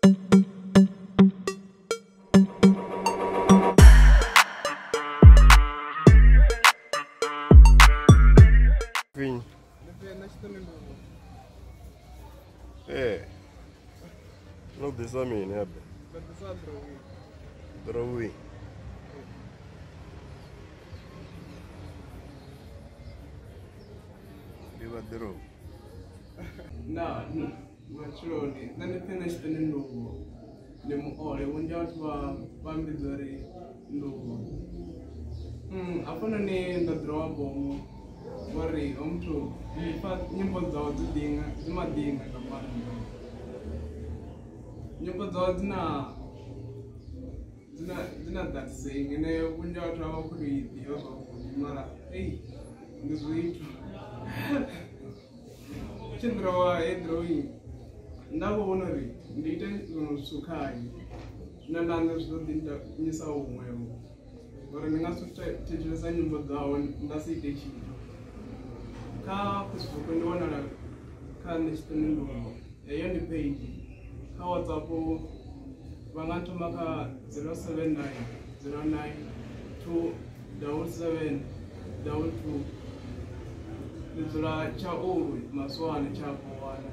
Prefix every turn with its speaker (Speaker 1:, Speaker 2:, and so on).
Speaker 1: Vim. É. Não desamine, né? Drawing. Draw.
Speaker 2: No, Netshilindi. Then I finished in Nduvho. I went out to Nduvho. I found a name that draw Bomo. Worry, to nyimbo zao zimadinga kabani. Nyimbo zao zina that saying and I went out to read the other mara. Hey, this way. Chindrawa drawing. Ndavo onori. Ndite sukai. Nandanga zodinda nyisa umwewo. Ora ningasutha thethelesa nyimbo zawo ndasiyitechi. Ka Facebook ndiona la ka Netshilindi eyo ndi page. Ka WhatsApp vangathoma ka 079 09 277 22 Tshaulu maswane chapo wana.